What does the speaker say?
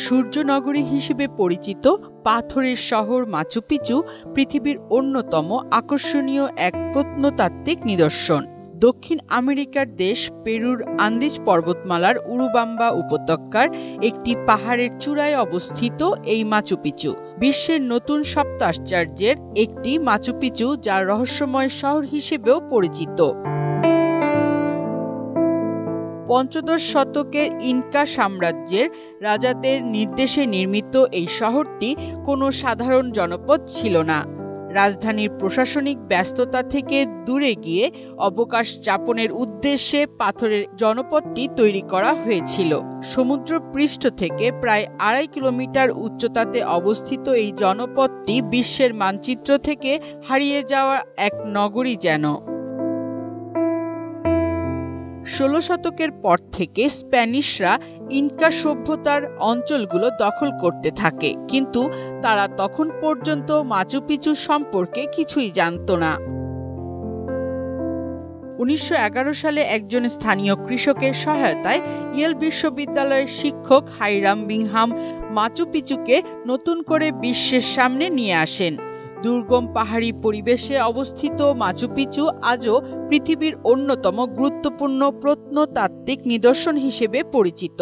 সূর্যনগরী হিসেবে পরিচিত পাথরের শহর মাচু পিচু পৃথিবীর অন্যতম আকর্ষণীয় এক প্রত্নতাত্ত্বিক নিদর্শন। দক্ষিণ আমেরিকার দেশ পেরুর আন্দিজ পর্বতমালার উরুবাম্বা উপত্যকার একটি পাহাড়ের চূড়ায় অবস্থিত এই মাচু পিচু বিশ্বের নতুন সপ্ত আশ্চর্যের একটি। মাচু পিচু যা রহস্যময় শহর হিসেবেও পরিচিত। পঞ্চদশ শতকের ইনকা সাম্রাজ্যের রাজাদের নির্দেশে নির্মিত এই শহরটি কোনো সাধারণ জনপদ ছিল না। রাজধানীর প্রশাসনিক ব্যস্ততা থেকে দূরে গিয়ে অবকাশ যাপনের উদ্দেশ্যে পাথরের জনপদটি তৈরি করা হয়েছিল। সমুদ্র পৃষ্ঠ থেকে প্রায় ২.৫ কিলোমিটার উচ্চতাতে অবস্থিত এই জনপদটি বিশ্বের মানচিত্র থেকে হারিয়ে যাওয়া এক নগরী যেন। ১৬ শতকের পর থেকে স্প্যানিশরা ইনকা সভ্যতার অঞ্চলগুলো দখল করতে থাকে, কিন্তু তারা তখন পর্যন্ত মাচু পিচু সম্পর্কে কিছুই জানত না। ১৯১১ সালে একজন স্থানীয় কৃষকের সহায়তায় ইয়েল বিশ্ববিদ্যালয়ের শিক্ষক হাইরাম বিংহাম মাচু পিচুকে নতুন করে বিশ্বের সামনে নিয়ে আসেন। দুর্গম পাহাড়ি পরিবেশে অবস্থিত মাচু পিচু আজও পৃথিবীর অন্যতম গুরুত্বপূর্ণ প্রত্নতাত্ত্বিক নিদর্শন হিসেবে পরিচিত।